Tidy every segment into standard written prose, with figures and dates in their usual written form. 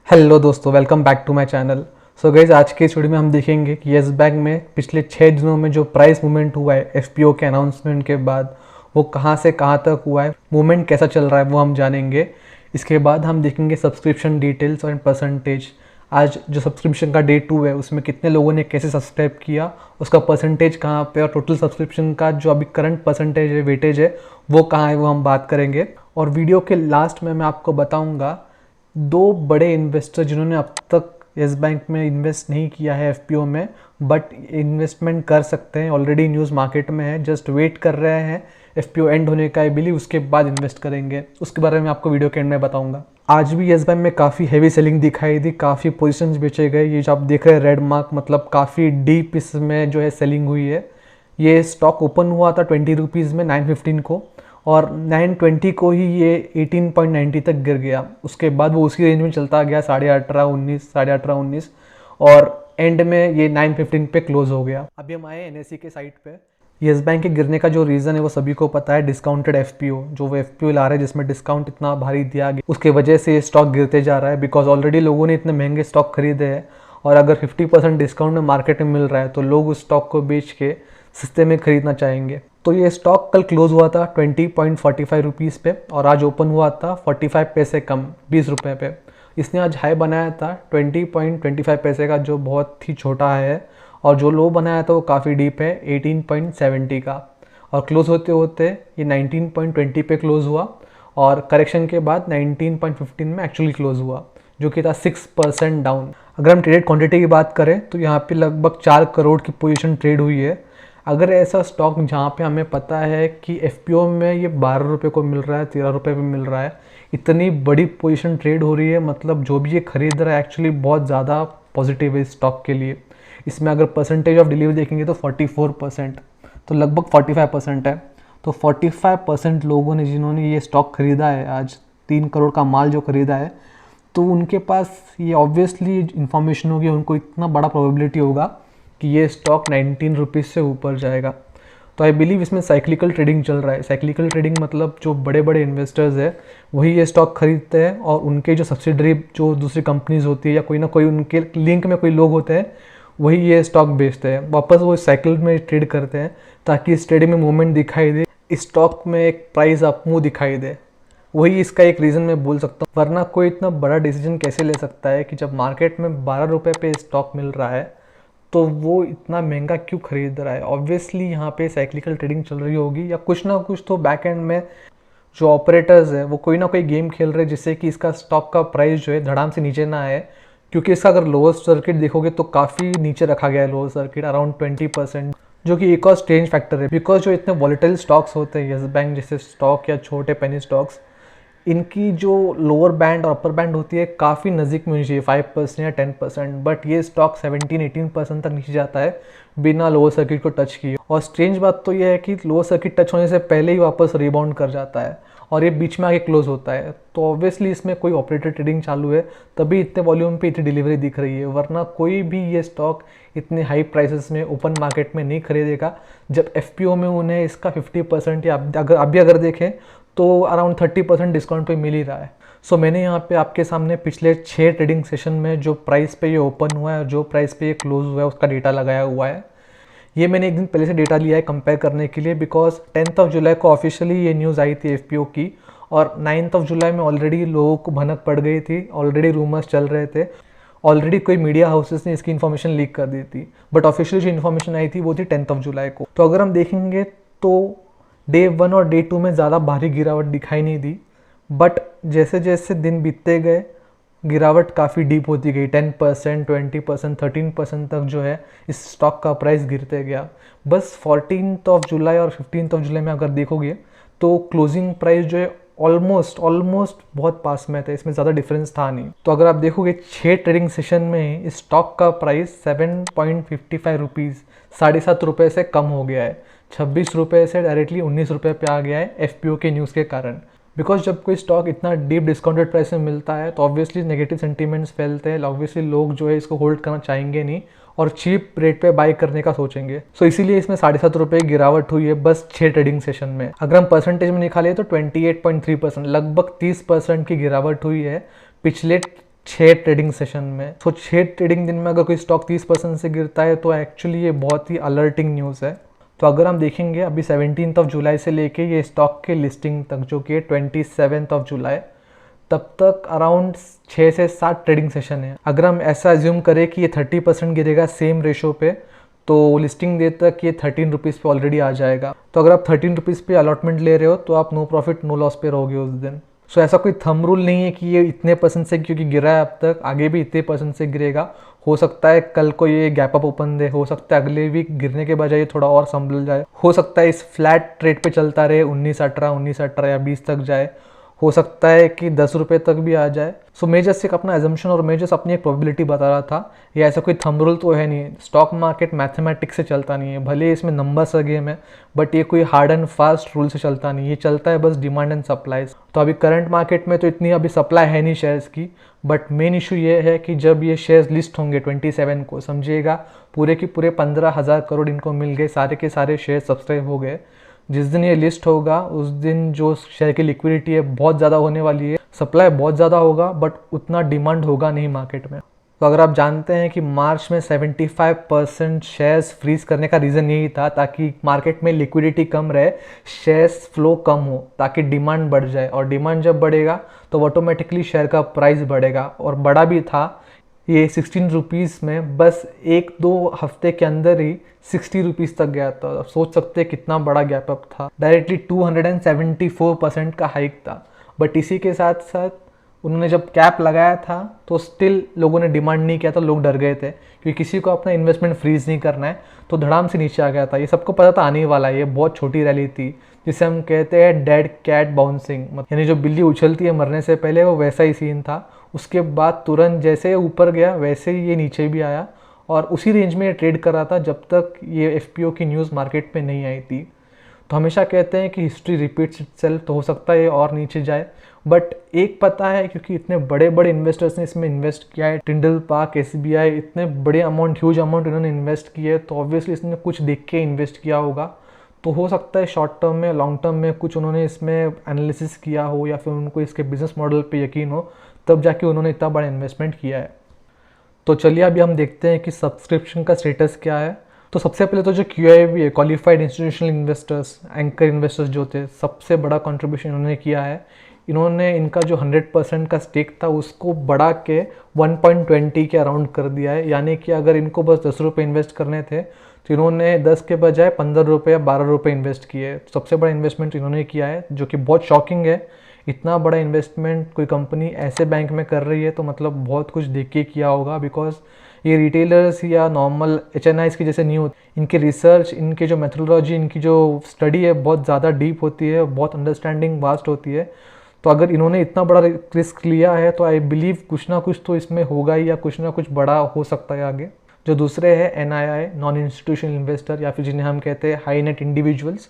Hello दोस्तों, welcome back to my channel. So guys, आज के इस वीडियो में हम देखेंगे कि येस बैंक में पिछले 6 दिनों में जो प्राइस मूवमेंट हुआ है एफपीओ के अनाउंसमेंट के बाद, वो कहां से कहां तक हुआ है, मूवमेंट कैसा चल रहा है वो हम जानेंगे। इसके बाद हम देखेंगे सब्सक्रिप्शन डिटेल्स और परसेंटेज। आज जो सब्सक्रिप्शन का डे 2 है उसमें कितने लोगों ने कैसे सब्सक्राइब किया, उसका परसेंटेज कहाँ पे, और टोटल सब्सक्रिप्शन का जो अभी करंट परसेंटेज है, वेटेज है, वो कहाँ है, वो हम बात करेंगे। और वीडियो के लास्ट में मैं आपको बताऊंगा दो बड़े इन्वेस्टर जिन्होंने अब तक येस बैंक में इन्वेस्ट नहीं किया है एफपीओ में, बट इन्वेस्टमेंट कर सकते हैं, ऑलरेडी न्यूज़ मार्केट में है, जस्ट वेट कर रहे हैं एफपीओ एंड होने का, आई बिलीव उसके बाद इन्वेस्ट करेंगे। उसके बारे में आपको वीडियो के एंड में बताऊंगा। आज भी येस बैंक में काफ़ी हैवी सेलिंग दिखाई दी, काफ़ी पोजीशंस बेचे गए। ये जो आप देख रहे हैं रेड मार्क, मतलब काफ़ी डीप इसमें जो है सेलिंग हुई है। ये स्टॉक ओपन हुआ था 20 रुपीज़ में 9:15 को, और 9:20 को ही ये 18.90 तक गिर गया। उसके बाद वो उसी रेंज में चलता गया, 18.5 19 और एंड में ये 9:15 पे क्लोज हो गया। अभी हम आए एनएससी के साइट पे। येस बैंक के गिरने का जो रीज़न है वो सभी को पता है, डिस्काउंटेड एफपीओ। जो वो एफपीओ ला रहे हैं जिसमें डिस्काउंट इतना भारी दिया गया, उसके वजह से ये स्टॉक गिरते जा रहा है। बिकॉज ऑलरेडी लोगों ने इतने महंगे स्टॉक खरीदे हैं, और अगर 50% डिस्काउंट में मार्केट में मिल रहा है तो लोग उस स्टॉक को बेच के सस्ते में खरीदना चाहेंगे। तो ये स्टॉक कल क्लोज हुआ था 20.45 रुपीज़ पे, और आज ओपन हुआ था 45 पैसे कम, 20 रुपये पे। इसने आज हाई बनाया था 20.25 पैसे का, जो बहुत ही छोटा है, और जो लो बनाया था वो काफ़ी डीप है, 18.70 का। और क्लोज होते होते ये 19.20 पे क्लोज हुआ, और करेक्शन के बाद 19.15 में एक्चुअली क्लोज हुआ, जो कि था 6% डाउन। अगर हम ट्रेडेड क्वांटिटी की बात करें तो यहाँ पे लगभग 4 करोड़ की पोजीशन ट्रेड हुई है। अगर ऐसा स्टॉक जहाँ पे हमें पता है कि एफपीओ में ये 12 रुपये को मिल रहा है, 13 रुपये पे मिल रहा है, इतनी बड़ी पोजीशन ट्रेड हो रही है, मतलब जो भी ये खरीद रहा है एक्चुअली बहुत ज़्यादा पॉजिटिव है इस स्टॉक के लिए। इसमें अगर परसेंटेज ऑफ डिलीवरी देखेंगे तो 44%, तो लगभग 45% है। तो 45% लोगों ने जिन्होंने ये स्टॉक खरीदा है, आज 3 करोड़ का माल जो खरीदा है, तो उनके पास ये ऑब्वियसली इन्फॉर्मेशन होगी, उनको इतना बड़ा प्रोबेबिलिटी होगा कि ये स्टॉक 19 रुपीज़ से ऊपर जाएगा। तो आई बिलीव इसमें साइक्लिकल ट्रेडिंग चल रहा है। साइक्लिकल ट्रेडिंग मतलब जो बड़े बड़े इन्वेस्टर्स हैं वही ये स्टॉक खरीदते हैं, और उनके जो सब्सिडरी जो दूसरी कंपनीज होती है या कोई ना कोई उनके लिंक में कोई लोग होते हैं, वही ये स्टॉक बेचते हैं, वापस वो साइकिल में ट्रेड करते हैं, ताकि इस ट्रेडिंग में मूवमेंट दिखाई दे, इस स्टॉक में एक प्राइस अप मूव दिखाई दे। वही इसका एक रीज़न मैं बोल सकता हूँ। वरना कोई इतना बड़ा डिसीजन कैसे ले सकता है कि जब मार्केट में 12 रुपये पे स्टॉक मिल रहा है तो वो इतना महंगा क्यों खरीद रहा है। ऑब्वियसली यहाँ पे साइक्लिकल ट्रेडिंग चल रही होगी, या कुछ ना कुछ तो बैक एंड में जो ऑपरेटर्स है वो कोई ना कोई गेम खेल रहे हैं, जिससे कि इसका स्टॉक का प्राइस जो है धड़ाम से नीचे ना आए। क्योंकि इसका अगर लोअर सर्किट देखोगे तो काफ़ी नीचे रखा गया है, लोअर सर्किट अराउंड 20%, जो कि एक और स्ट्रेंज फैक्टर है। बिकॉज जो इतने वॉलेटाइल स्टॉक्स होते हैं, येस बैंक जैसे स्टॉक या छोटे पेनी स्टॉक्स, इनकी जो लोअर बैंड और अपर बैंड होती है काफ़ी नज़दीक में होनी चाहिए, 5% या 10%, बट ये स्टॉक 17-18% तक नीचे जाता है बिना लोअर सर्किट को टच किए। और स्ट्रेंज बात तो ये है कि लोअर सर्किट टच होने से पहले ही वापस रिबाउंड कर जाता है, और ये बीच में आके क्लोज होता है। तो ऑब्वियसली इसमें कोई ऑपरेटर ट्रेडिंग चालू है, तभी इतने वॉल्यूम पे इतनी डिलीवरी दिख रही है। वरना कोई भी ये स्टॉक इतने हाई प्राइसेस में ओपन मार्केट में नहीं खरीदेगा, जब एफपीओ में उन्हें इसका 50% या अगर देखें तो अराउंड 30% डिस्काउंट पे मिल ही रहा है। सो मैंने यहाँ पे आपके सामने पिछले 6 ट्रेडिंग सेशन में जो प्राइस पे ये ओपन हुआ है और जो प्राइस पे ये क्लोज हुआ है उसका डेटा लगाया हुआ है। ये मैंने एक दिन पहले से डेटा लिया है कंपेयर करने के लिए, बिकॉज 10 जुलाई को ऑफिशियली ये न्यूज़ आई थी एफपीओ की, और 9 जुलाई में ऑलरेडी लोगों को भनक पड़ गई थी, ऑलरेडी रूमर्स चल रहे थे, ऑलरेडी कोई मीडिया हाउसेस ने इसकी इन्फॉर्मेशन लीक कर दी थी, बट ऑफिशियली जो इन्फॉर्मेशन आई थी वो थी 10 जुलाई को। तो अगर हम देखेंगे तो डे 1 और डे 2 में ज़्यादा भारी गिरावट दिखाई नहीं दी, बट जैसे जैसे दिन बीतते गए गिरावट काफ़ी डीप होती गई, 10%, 20%, 13% तक जो है इस स्टॉक का प्राइस गिरते गया। बस 14 जुलाई और 15 जुलाई में अगर देखोगे तो क्लोजिंग प्राइस जो है ऑलमोस्ट बहुत पास में था, इसमें ज़्यादा डिफरेंस था नहीं। तो अगर आप देखोगे 6 ट्रेडिंग सेशन में इस स्टॉक का प्राइस 7.55 रुपीज़, 7.5 रुपये से कम हो गया है। 26 रुपये से डायरेक्टली 19 रुपये पे आ गया है एफपीओ के न्यूज़ के कारण। बिकॉज जब कोई स्टॉक इतना डीप डिस्काउंटेड प्राइस में मिलता है तो ऑब्वियसली नेगेटिव सेंटीमेंट्स फैलते हैं, ऑब्वियसली लोग जो है इसको होल्ड करना चाहेंगे नहीं और चीप रेट पे बाय करने का सोचेंगे। सो इसीलिए इसमें 7.5 रुपये गिरावट हुई है बस 6 ट्रेडिंग सेशन में। अगर हम परसेंटेज में निकालें तो 28.3%, लगभग 30% की गिरावट हुई है पिछले 6 ट्रेडिंग सेशन में। तो 6 ट्रेडिंग दिन में अगर कोई स्टॉक 30% से गिरता है तो एक्चुअली ये बहुत ही अलर्टिंग न्यूज़ है। तो अगर हम देखेंगे अभी 17 जुलाई से लेके ये स्टॉक के लिस्टिंग तक जो कि 27 जुलाई, तब तक अराउंड 6 से 7 ट्रेडिंग सेशन है। अगर हम ऐसा अज्यूम करें कि ये 30% गिरेगा सेम रेशो पे, तो लिस्टिंग डे तक ये 13 रुपीज़ पे ऑलरेडी आ जाएगा। तो अगर आप 13 रुपीज़ पे अलॉटमेंट ले रहे हो तो आप नो प्रॉफिट नो लॉस पे रहोगे उस दिन। सो ऐसा कोई थंब रूल नहीं है कि ये इतने परसेंट से क्योंकि गिरा है अब तक आगे भी इतने परसेंट से गिरेगा। हो सकता है कल को ये गैप अप ओपन दे, हो सकता है अगले वीक गिरने के बजाय ये थोड़ा और संभल जाए, हो सकता है इस फ्लैट रेट पे चलता रहे 19-18 या 20 तक जाए, हो सकता है कि 10 रुपये तक भी आ जाए। सो मैं जस्ट एक अपना एजम्पशन और मैं जस्ट अपनी एक प्रोबेबिलिटी बता रहा था। ये ऐसा कोई थंब रूल तो है नहीं। स्टॉक मार्केट मैथमेटिक्स से चलता नहीं है, भले इसमें नंबर्स का गेम है, बट ये कोई हार्ड एंड फास्ट रूल से चलता नहीं। ये चलता है बस डिमांड एंड सप्लाईज। तो अभी करंट मार्केट में तो इतनी अभी सप्लाई है नहीं शेयर्स की, बट मेन इशू ये है कि जब ये शेयर्स लिस्ट होंगे 27 को, समझिएगा पूरे के पूरे 15,000 करोड़ इनको मिल गए, सारे के सारे शेयर सब्सक्राइब हो गए। जिस दिन ये लिस्ट होगा उस दिन जो शेयर की लिक्विडिटी है बहुत ज़्यादा होने वाली है, सप्लाई बहुत ज़्यादा होगा बट उतना डिमांड होगा नहीं मार्केट में। तो अगर आप जानते हैं कि मार्च में 75% शेयर्स फ्रीज करने का रीज़न यही था ताकि मार्केट में लिक्विडिटी कम रहे, शेयर्स फ्लो कम हो, ताकि डिमांड बढ़ जाए, और डिमांड जब बढ़ेगा तो ऑटोमेटिकली शेयर का प्राइस बढ़ेगा, और बढ़ा भी था। ये 16 रुपीज़ में बस 1-2 हफ्ते के अंदर ही 60 रुपीज़ तक गया था। अब सोच सकते हैं कितना बड़ा गैप अप था। डायरेक्टली 274% का हाइक था। बट इसी के साथ साथ उन्होंने जब कैप लगाया था तो स्टिल लोगों ने डिमांड नहीं किया था, लोग डर गए थे क्योंकि किसी को अपना इन्वेस्टमेंट फ्रीज नहीं करना है, तो धड़ाम से नीचे आ गया था। ये सबको पता था आने वाला है, ये बहुत छोटी रैली थी जिसे हम कहते हैं डेड कैट बाउंसिंग, यानी जो बिल्ली उछलती है मरने से पहले, वो वैसा ही सीन था। उसके बाद तुरंत जैसे ऊपर गया वैसे ही ये नीचे भी आया, और उसी रेंज में ये ट्रेड कर रहा था जब तक ये FPO की न्यूज़ मार्केट में नहीं आई थी। तो हमेशा कहते हैं कि हिस्ट्री रिपीट्स इटसेल्फ, तो हो सकता है ये और नीचे जाए। बट एक पता है, क्योंकि इतने बड़े बड़े इन्वेस्टर्स ने इसमें इन्वेस्ट किया है, टिंडल पार्क, SBI, इतने बड़े अमाउंट, ह्यूज अमाउंट इन्होंने इन्वेस्ट किए, तो ऑब्वियसली इसने कुछ देख के इन्वेस्ट किया होगा। तो हो सकता है शॉर्ट टर्म में, लॉन्ग टर्म में कुछ उन्होंने इसमें एनालिसिस किया हो, या फिर उनको इसके बिजनेस मॉडल पे यकीन हो, तब जाके उन्होंने इतना बड़ा इन्वेस्टमेंट किया है। तो चलिए अभी हम देखते हैं कि सब्सक्रिप्शन का स्टेटस क्या है। तो सबसे पहले तो जो QIB है, qualified institutional investors, anchor investors जो थे, सबसे बड़ा कंट्रीब्यूशन इन्होंने किया है। इन्होंने इनका जो 100% का स्टेक था उसको बढ़ा के 1.20 के अराउंड कर दिया है। यानी कि अगर इनको बस 10 रुपये इन्वेस्ट करने थे तो इन्होंने 10 के बजाय 15 रुपये या 12 रुपये इन्वेस्ट किए। सबसे बड़ा इन्वेस्टमेंट इन्होंने किया है, जो कि बहुत शॉकिंग है। इतना बड़ा इन्वेस्टमेंट कोई कंपनी ऐसे बैंक में कर रही है तो मतलब बहुत कुछ देख के किया होगा, बिकॉज ये रिटेलर्स या नॉर्मल HNIs की जैसे नहीं होती। इनके रिसर्च, इनके जो मेथोडोलॉजी, इनकी जो स्टडी है बहुत ज़्यादा डीप होती है, बहुत अंडरस्टैंडिंग वास्ट होती है। तो अगर इन्होंने इतना बड़ा रिस्क लिया है तो आई बिलीव कुछ ना कुछ तो इसमें होगा ही, या कुछ ना कुछ बड़ा हो सकता है आगे। जो दूसरे हैं NII, नॉन इंस्टीट्यूशनल इन्वेस्टर, या फिर जिन्हें हम कहते हैं हाई नेट इंडिविजुअल्स,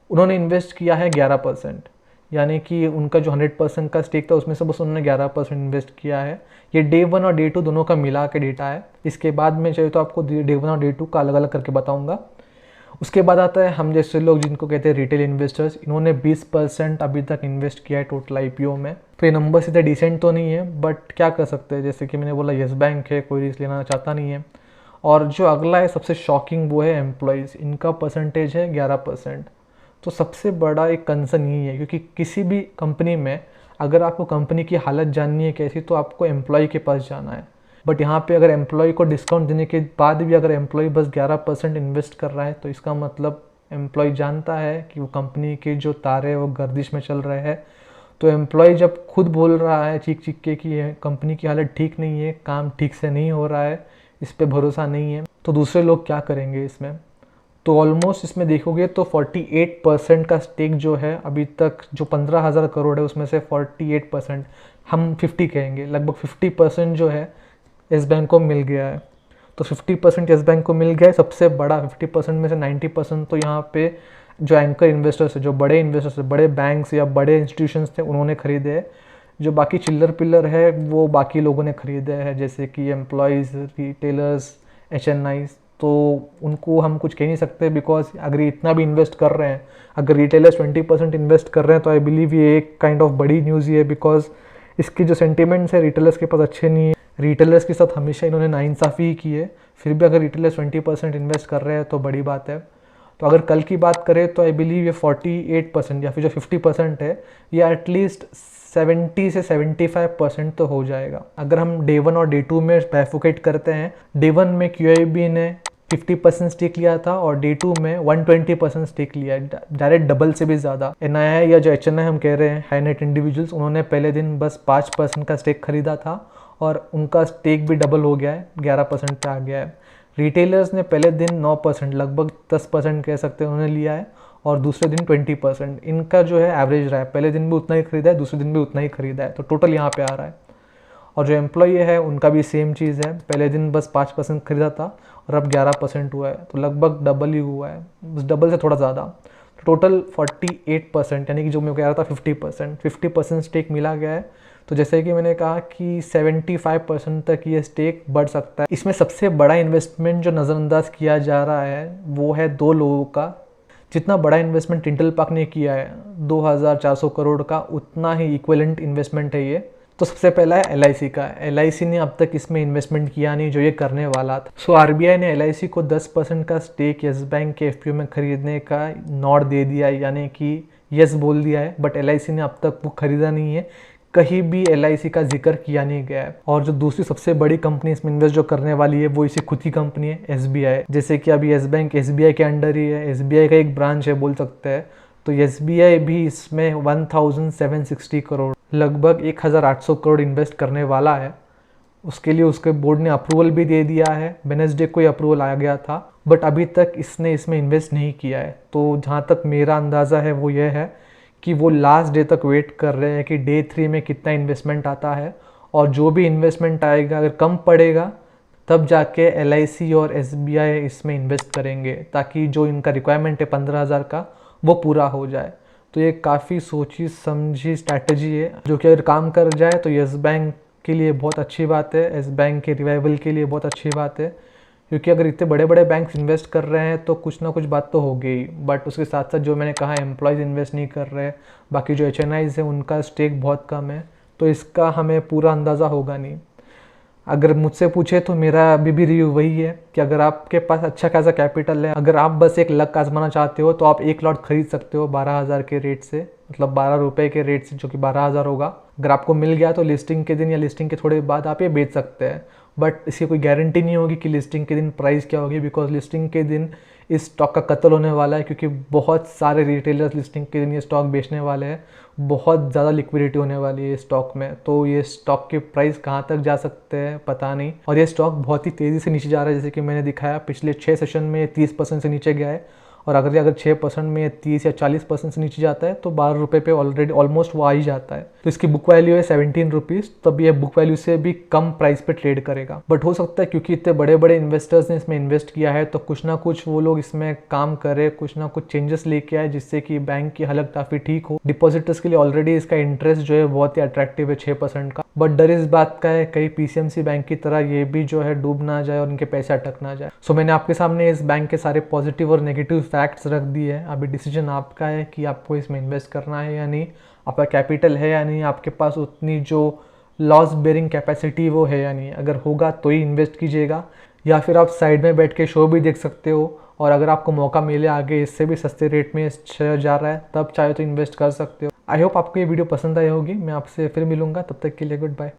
उन्होंने इन्वेस्ट किया है 11%। यानी कि उनका जो 100% का स्टेक था उसमें से बस उन्होंने 11% इन्वेस्ट किया है। ये Day 1 और Day 2 दोनों का मिला के डेटा है। इसके बाद में चाहिए तो आपको Day 1 और Day 2 का अलग अलग करके बताऊंगा। उसके बाद आता है हम जैसे लोग जिनको कहते हैं रिटेल इन्वेस्टर्स। इन्होंने 20% अभी तक इन्वेस्ट किया है टोटल IPO में। तो ये नंबर सीधे डिसेंट तो नहीं है, बट क्या कर सकते हैं, जैसे कि मैंने बोला येस बैंक है, कोई रिस्क लेना चाहता नहीं है। और जो अगला है सबसे शॉकिंग, वो है एम्प्लॉयज़। इनका परसेंटेज है 11%। तो सबसे बड़ा एक कंसर्न यही है, क्योंकि किसी भी कंपनी में अगर आपको कंपनी की हालत जाननी है कैसी, तो आपको एम्प्लॉय के पास जाना है। बट यहाँ पे अगर एम्प्लॉय को डिस्काउंट देने के बाद भी अगर एम्प्लॉय बस 11% इन्वेस्ट कर रहा है, तो इसका मतलब एम्प्लॉय जानता है कि वो कंपनी के जो तारे वो गर्दिश में चल रहे हैं। तो एम्प्लॉय जब खुद बोल रहा है चीख चीख के कि कंपनी की हालत ठीक नहीं है, काम ठीक से नहीं हो रहा है, इस पर भरोसा नहीं है, तो दूसरे लोग क्या करेंगे इसमें। तो ऑलमोस्ट इसमें देखोगे तो 48% का स्टेक जो है अभी तक, जो 15,000 करोड़ है उसमें से 48%, हम 50 कहेंगे, लगभग 50% जो है येस बैंक को मिल गया है। तो 50% येस बैंक को मिल गया है। सबसे बड़ा 50% में से 90% तो यहाँ पे जो एंकर इन्वेस्टर्स है, जो बड़े इन्वेस्टर्स है, बड़े बैंक्स या बड़े इंस्टीट्यूशंस थे, उन्होंने खरीदे हैं। जो बाकी चिल्लर पिल्लर है वो बाकी लोगों ने खरीदे हैं, जैसे कि एम्प्लॉयज़, रिटेलर्स, HNIs। तो उनको हम कुछ कह नहीं सकते, बिकॉज अगर इतना भी इन्वेस्ट कर रहे हैं, अगर रिटेलर्स 20% इन्वेस्ट कर रहे हैं, तो आई बिलीव ये एक काइंड ऑफ बड़ी न्यूज़ ही है, बिकॉज इसकी जो सेंटिमेंट्स है रिटेलर्स के पास अच्छे नहीं है। रिटेलर्स के साथ हमेशा इन्होंने नाइंसाफ़ी ही की है, फिर भी अगर रिटेलर्स 20% इन्वेस्ट कर रहे हैं तो बड़ी बात है। तो अगर कल की बात करें तो आई बिलीव ये 48% या फिर जो 50% है ये एटलीस्ट 70 से 75% तो हो जाएगा। अगर हम डे 1 और डे 2 में बाइफरकेट करते हैं, डे 1 में QIB ने 50% स्टेक लिया था और डे 2 में 120% स्टेक लिया है, डायरेक्ट डबल से भी ज़्यादा। NII या जो HNI हम कह रहे हैं, हाई नेट इंडिविजुअल्स, उन्होंने पहले दिन बस 5% का स्टेक खरीदा था और उनका स्टेक भी डबल हो गया है, 11% पे आ गया है। रिटेलर्स ने पहले दिन 9%, लगभग 10% कह सकते हैं, उन्होंने लिया है और दूसरे दिन 20%। इनका जो है एवरेज रहा है, पहले दिन भी उतना ही खरीदा है, दूसरे दिन भी उतना ही खरीदा है, तो टोटल यहाँ पे आ रहा है। और जो एम्प्लॉई है उनका भी सेम चीज़ है, पहले दिन बस 5% खरीदा था और अब 11% हुआ है, तो लगभग डबल ही हुआ है, बस डबल से थोड़ा ज़्यादा। टोटल 48%, यानी कि जो मैं कह रहा था 50% स्टेक मिला गया है। तो जैसे कि मैंने कहा कि 75% तक ये स्टेक बढ़ सकता है। इसमें सबसे बड़ा इन्वेस्टमेंट जो नज़रअंदाज किया जा रहा है वो है 2 लोगों का। जितना बड़ा इन्वेस्टमेंट टिंटल पार्क ने किया है 2400 करोड़ का, उतना ही इक्विवेलेंट इन्वेस्टमेंट है ये। तो सबसे पहला है LIC का। LIC ने अब तक इसमें इन्वेस्टमेंट किया नहीं जो ये करने वाला था। सो RBI ने LIC को 10% का स्टेक येस बैंक के FPO में खरीदने का नॉट दे दिया है, यानी कि येस बोल दिया है, बट LIC ने अब तक वो खरीदा नहीं है, कहीं भी LIC का जिक्र किया नहीं गया है। और जो दूसरी सबसे बड़ी कंपनी इसमें इन्वेस्ट जो करने वाली है वो इसी खुद की कंपनी है, SBI। जैसे कि अभी येस बैंक SBI के अंडर ही है, SBI का एक ब्रांच है बोल सकते हैं, तो SBI भी इसमें 1760 करोड़, लगभग 1800 करोड़ इन्वेस्ट करने वाला है। उसके लिए उसके बोर्ड ने अप्रूवल भी दे दिया है, वेडनेसडे को ही अप्रूवल आ गया था, बट अभी तक इसने इसमें इन्वेस्ट नहीं किया है। तो जहाँ तक मेरा अंदाज़ा है वो ये है कि वो लास्ट डे तक वेट कर रहे हैं कि डे 3 में कितना इन्वेस्टमेंट आता है, और जो भी इन्वेस्टमेंट आएगा अगर कम पड़ेगा तब जाके LIC और SBI इसमें इन्वेस्ट करेंगे, ताकि जो इनका रिक्वायरमेंट है 15,000 का वो पूरा हो जाए। तो ये काफ़ी सोची समझी स्ट्रैटेजी है, जो कि अगर काम कर जाए तो येस बैंक के लिए बहुत अच्छी बात है, येस बैंक के रिवाइवल के लिए बहुत अच्छी बात है। क्योंकि अगर इतने बड़े बड़े बैंक्स इन्वेस्ट कर रहे हैं तो कुछ ना कुछ बात तो होगी ही, बट उसके साथ साथ जो मैंने कहा एम्प्लॉयज़ इन्वेस्ट नहीं कर रहे, बाकी जो HNIs है उनका स्टेक बहुत कम है, तो इसका हमें पूरा अंदाज़ा होगा नहीं। अगर मुझसे पूछे तो मेरा अभी भी रिव्यू वही है कि अगर आपके पास अच्छा खासा कैपिटल है, अगर आप बस एक लक आजमाना चाहते हो तो आप एक लॉट खरीद सकते हो 12,000 के रेट से, मतलब 12 रुपये के रेट से, जो कि 12,000 होगा। अगर आपको मिल गया तो लिस्टिंग के दिन या लिस्टिंग के थोड़े बाद आप ये बेच सकते हैं, बट इसकी कोई गारंटी नहीं होगी कि लिस्टिंग के दिन प्राइस क्या होगी, बिकॉज लिस्टिंग के दिन इस स्टॉक का कत्ल होने वाला है, क्योंकि बहुत सारे रिटेलर्स लिस्टिंग के दिन ये स्टॉक बेचने वाले हैं, बहुत ज़्यादा लिक्विडिटी होने वाली है स्टॉक में। तो ये स्टॉक के प्राइस कहाँ तक जा सकते हैं पता नहीं, और ये स्टॉक बहुत ही तेज़ी से नीचे जा रहा है। जैसे कि मैंने दिखाया पिछले 6 सेशन में 30% से नीचे गया है, और अगर 6% में 30 या 40% से नीचे जाता है तो 12 रुपये पे ऑलरेडी ऑलमोस्ट वो आ ही जाता है। तो इसकी बुक वैल्यू है 17 रुपीज़, तब ये बुक वैल्यू से भी कम प्राइस पे ट्रेड करेगा। बट हो सकता है क्योंकि इतने बड़े बड़े इन्वेस्टर्स ने इसमें इन्वेस्ट किया है तो कुछ ना कुछ वो लोग इसमें काम करे, कुछ ना कुछ चेंजेस लेके आए जिससे कि बैंक की हालत काफ़ी ठीक हो। डिपॉजिटर्स के लिए ऑलरेडी इसका इंटरेस्ट जो है बहुत ही अट्रैक्टिव है 6% का, बट डर इस बात का है कहीं PCMC बैंक की तरह ये भी जो है डूब ना जाए और उनके पैसे अटक ना जाए। सो मैंने आपके सामने इस बैंक के सारे पॉजिटिव और नेगेटिव फैक्ट्स रख दिए हैं। अभी डिसीजन आपका है कि आपको इसमें इन्वेस्ट करना है या नहीं, आपका कैपिटल है या नहीं, आपके पास उतनी जो लॉस बेयरिंग कैपेसिटी वो है या नहीं। अगर होगा तो ही इन्वेस्ट कीजिएगा, या फिर आप साइड में बैठ के शो भी देख सकते हो, और अगर आपको मौका मिले आगे इससे भी सस्ते रेट में शेयर जा रहा है तब चाहे तो इन्वेस्ट कर सकते हो। आई होप आपको ये वीडियो पसंद आई होगी। मैं आपसे फिर मिलूंगा, तब तक के लिए गुड बाय।